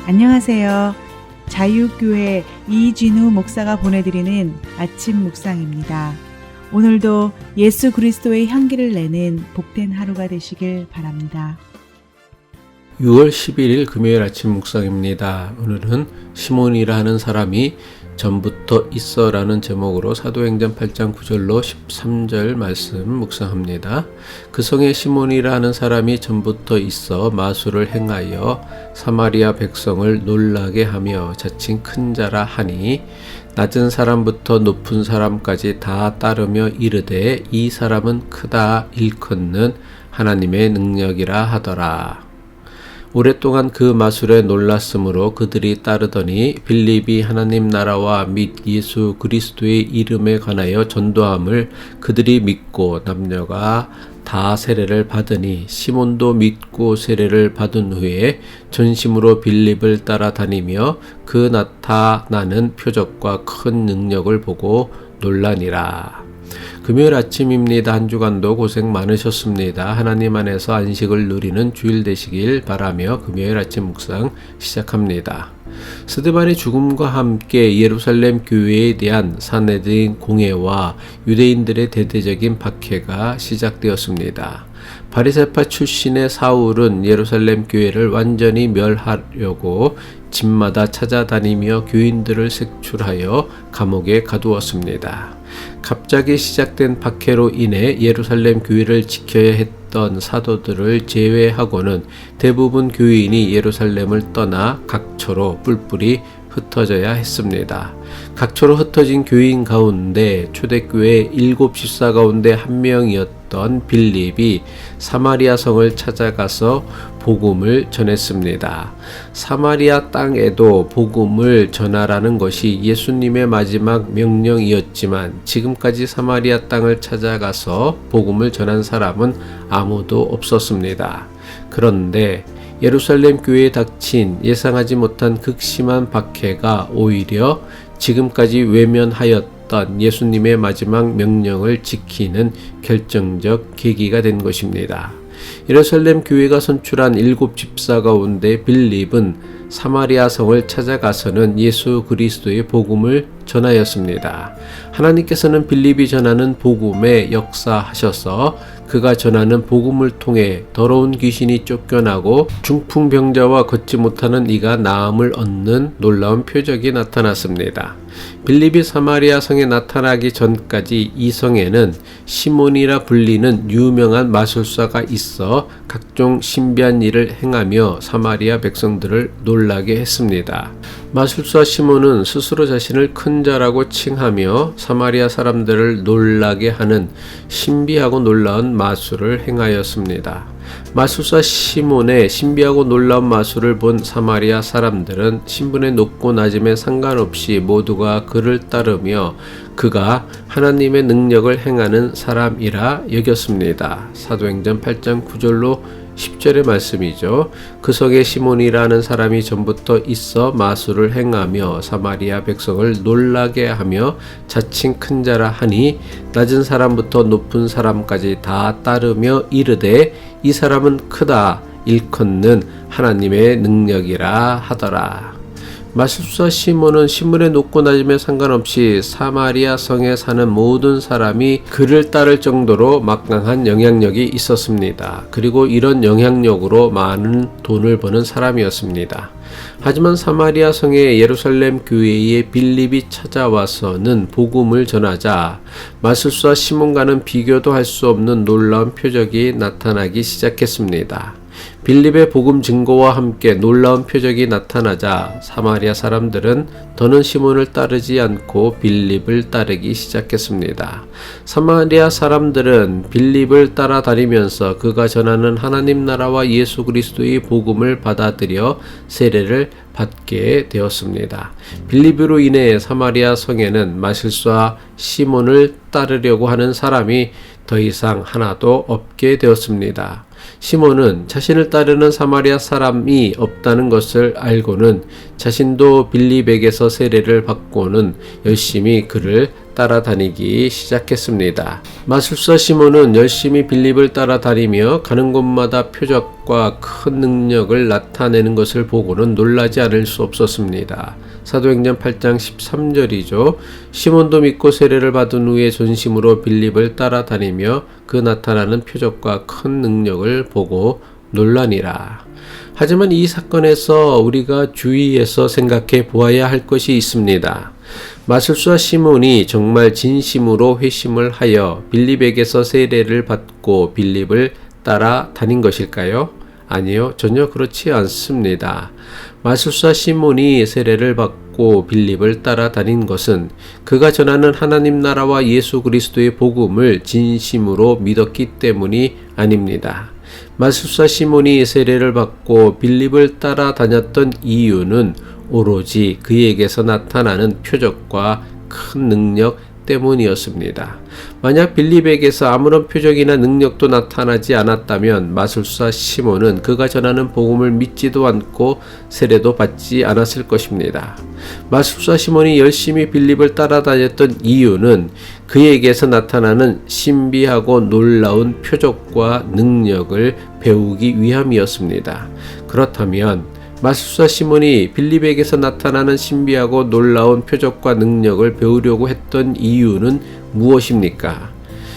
안녕하세요. 자유교회 이진우 목사가 보내드리는 아침 묵상입니다. 오늘도 예수 그리스도의 향기를 내는 복된 하루가 되시길 바랍니다. 6월 11일 금요일 아침 묵상입니다. 오늘은 시몬이라 하는 사람이 전부터 있어 라는 제목으로 사도행전 8장 9절로 13절 말씀 묵상합니다. 그 성에 시몬이라 하는 사람이 전부터 있어 마술을 행하여 사마리아 백성을 놀라게 하며 자칭 큰 자라 하니 낮은 사람부터 높은 사람까지 다 따르며 이르되 이 사람은 크다 일컫는 하나님의 능력이라 하더라. 오랫동안 그 마술에 놀랐으므로 그들이 따르더니 빌립이 하나님 나라와 및 예수 그리스도의 이름에 관하여 전도함을 그들이 믿고 남녀가 다 세례를 받으니 시몬도 믿고 세례를 받은 후에 전심으로 빌립을 따라다니며 그 나타나는 표적과 큰 능력을 보고 놀라니라. 금요일 아침입니다. 한 주간도 고생 많으셨습니다. 하나님 안에서 안식을 누리는 주일 되시길 바라며 금요일 아침 묵상 시작합니다. 스데반의 죽음과 함께 예루살렘 교회에 대한 산헤드린 공회와 유대인들의 대대적인 박해가 시작되었습니다. 바리새파 출신의 사울은 예루살렘 교회를 완전히 멸하려고 집마다 찾아다니며 교인들을 색출하여 감옥에 가두었습니다. 갑자기 시작된 박해로 인해 예루살렘 교회를 지켜야 했던 사도들을 제외하고는 대부분 교인이 예루살렘을 떠나 각처로 뿔뿔이 흩어져야 했습니다. 각처로 흩어진 교인 가운데 초대교회 7 집사 가운데 한 명이었던 빌립이 사마리아 성을 찾아가서 복음을 전했습니다. 사마리아 땅에도 복음을 전하라는 것이 예수님의 마지막 명령이었지만 지금까지 사마리아 땅을 찾아가서 복음을 전한 사람은 아무도 없었습니다. 그런데 예루살렘 교회에 닥친 예상하지 못한 극심한 박해가 오히려 지금까지 외면하였던 예수님의 마지막 명령을 지키는 결정적 계기가 된 것입니다. 예루살렘 교회가 선출한 7 집사 가운데 빌립은 사마리아 성을 찾아가서는 예수 그리스도의 복음을 전하였습니다. 하나님께서는 빌립이 전하는 복음에 역사하셔서 그가 전하는 복음을 통해 더러운 귀신이 쫓겨나고 중풍병자와 걷지 못하는 이가 나음을 얻는 놀라운 표적이 나타났습니다. 빌립이 사마리아 성에 나타나기 전까지 이 성에는 시몬이라 불리는 유명한 마술사가 있어 각종 신비한 일을 행하며 사마리아 백성들을 놀라게 했습니다. 마술사 시몬은 스스로 자신을 큰 자라고 칭하며 사마리아 사람들을 놀라게 하는 신비하고 놀라운 마술을 행하였습니다. 마술사 시몬의 신비하고 놀라운 마술을 본 사마리아 사람들은 신분의 높고 낮음에 상관없이 모두가 그를 따르며 그가 하나님의 능력을 행하는 사람이라 여겼습니다. 사도행전 8장 9절로 10절의 말씀이죠. 그 성에 시몬이라는 사람이 전부터 있어 마술을 행하며 사마리아 백성을 놀라게 하며 자칭 큰 자라 하니 낮은 사람부터 높은 사람까지 다 따르며 이르되 이 사람은 크다 일컫는 하나님의 능력이라 하더라. 마술사 시몬은 신분의 높고 낮음에 상관없이 사마리아 성에 사는 모든 사람이 그를 따를 정도로 막강한 영향력이 있었습니다. 그리고 이런 영향력으로 많은 돈을 버는 사람이었습니다. 하지만 사마리아 성의 예루살렘 교회에 빌립이 찾아와서는 복음을 전하자 마술사 시몬과는 비교도 할 수 없는 놀라운 표적이 나타나기 시작했습니다. 빌립의 복음 증거와 함께 놀라운 표적이 나타나자 사마리아 사람들은 더는 시몬을 따르지 않고 빌립을 따르기 시작했습니다. 사마리아 사람들은 빌립을 따라다니면서 그가 전하는 하나님 나라와 예수 그리스도의 복음을 받아들여 세례를 받게 되었습니다. 빌립으로 인해 사마리아 성에는 마술사 시몬을 따르려고 하는 사람이 더 이상 하나도 없게 되었습니다. 시몬은 자신을 따르는 사마리아 사람이 없다는 것을 알고는 자신도 빌립에게서 세례를 받고는 열심히 그를 따라다니기 시작했습니다. 마술사 시몬은 열심히 빌립을 따라다니며 가는 곳마다 표적과 큰 능력을 나타내는 것을 보고는 놀라지 않을 수 없었습니다. 사도행전 8장 13절이죠. 시몬도 믿고 세례를 받은 후에 전심으로 빌립을 따라다니며 그 나타나는 표적과 큰 능력을 보고 놀라니라. 하지만 이 사건에서 우리가 주의해서 생각해 보아야 할 것이 있습니다. 마술사 시몬이 정말 진심으로 회심을 하여 빌립에게서 세례를 받고 빌립을 따라다닌 것일까요? 아니요, 전혀 그렇지 않습니다. 마술사 시몬이 세례를 받고 빌립을 따라다닌 것은 그가 전하는 하나님 나라와 예수 그리스도의 복음을 진심으로 믿었기 때문이 아닙니다. 마술사 시몬이 세례를 받고 빌립을 따라다녔던 이유는 오로지 그에게서 나타나는 표적과 큰 능력 때문이었습니다. 만약 빌립에게서 아무런 표적이나 능력도 나타나지 않았다면 마술사 시몬은 그가 전하는 복음을 믿지도 않고 세례도 받지 않았을 것입니다. 마술사 시몬이 열심히 빌립을 따라다녔던 이유는 그에게서 나타나는 신비하고 놀라운 표적과 능력을 배우기 위함이었습니다. 그렇다면 마술사 시몬이 빌립에게서 나타나는 신비하고 놀라운 표적과 능력을 배우려고 했던 이유는 무엇입니까?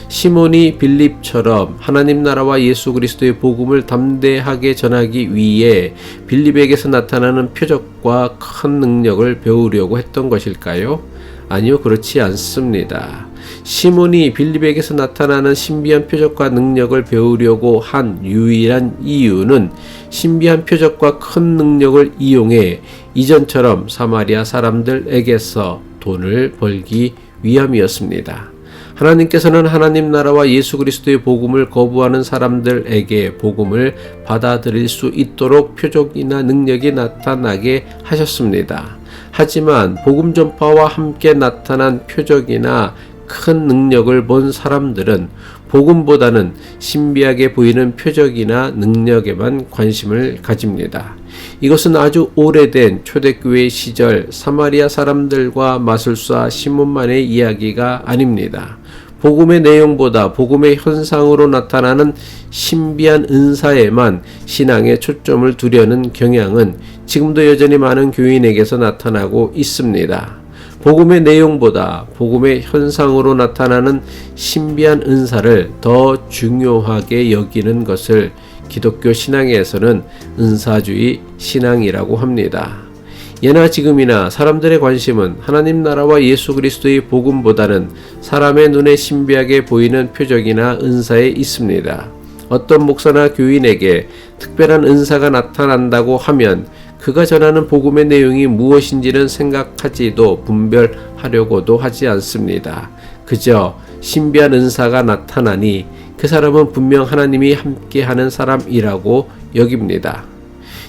시몬이 빌립처럼 하나님 나라와 예수 그리스도의 복음을 담대하게 전하기 위해 빌립에게서 나타나는 표적과 큰 능력을 배우려고 했던 것일까요? 아니요, 그렇지 않습니다. 시몬이 빌립에게서 나타나는 신비한 표적과 능력을 배우려고 한 유일한 이유는 신비한 표적과 큰 능력을 이용해 이전처럼 사마리아 사람들에게서 돈을 벌기 위함이었습니다. 하나님께서는 하나님 나라와 예수 그리스도의 복음을 거부하는 사람들에게 복음을 받아들일 수 있도록 표적이나 능력이 나타나게 하셨습니다. 하지만 복음 전파와 함께 나타난 표적이나 큰 능력을 본 사람들은 복음보다는 신비하게 보이는 표적이나 능력에만 관심을 가집니다. 이것은 아주 오래된 초대교회 시절 사마리아 사람들과 마술사 시몬만의 이야기가 아닙니다. 복음의 내용보다 복음의 현상으로 나타나는 신비한 은사에만 신앙의 초점을 두려는 경향은 지금도 여전히 많은 교인에게서 나타나고 있습니다. 복음의 내용보다 복음의 현상으로 나타나는 신비한 은사를 더 중요하게 여기는 것을 기독교 신앙에서는 은사주의 신앙이라고 합니다. 예나 지금이나 사람들의 관심은 하나님 나라와 예수 그리스도의 복음보다는 사람의 눈에 신비하게 보이는 표적이나 은사에 있습니다. 어떤 목사나 교인에게 특별한 은사가 나타난다고 하면 그가 전하는 복음의 내용이 무엇인지는 생각하지도 분별하려고도 하지 않습니다. 그저 신비한 은사가 나타나니 그 사람은 분명 하나님이 함께하는 사람이라고 여깁니다.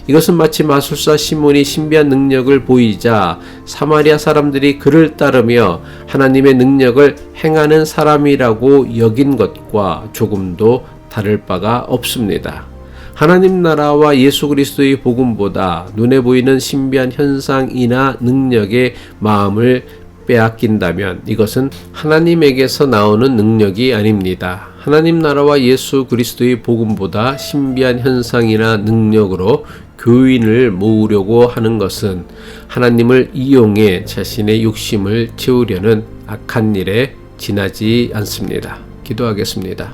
이것은 마치 마술사 시몬이 신비한 능력을 보이자 사마리아 사람들이 그를 따르며 하나님의 능력을 행하는 사람이라고 여긴 것과 조금도 다를 바가 없습니다. 하나님 나라와 예수 그리스도의 복음보다 눈에 보이는 신비한 현상이나 능력에 마음을 빼앗긴다면 이것은 하나님에게서 나오는 능력이 아닙니다. 하나님 나라와 예수 그리스도의 복음보다 신비한 현상이나 능력으로 교인을 모으려고 하는 것은 하나님을 이용해 자신의 욕심을 채우려는 악한 일에 지나지 않습니다. 기도하겠습니다.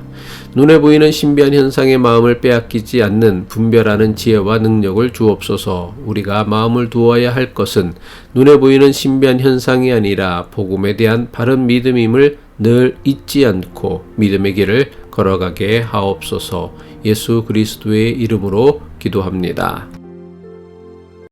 눈에 보이는 신비한 현상의 마음을 빼앗기지 않는 분별하는 지혜와 능력을 주옵소서. 우리가 마음을 두어야 할 것은 눈에 보이는 신비한 현상이 아니라 복음에 대한 바른 믿음임을 늘 잊지 않고 믿음의 길을 걸어가게 하옵소서. 예수 그리스도의 이름으로 기도합니다.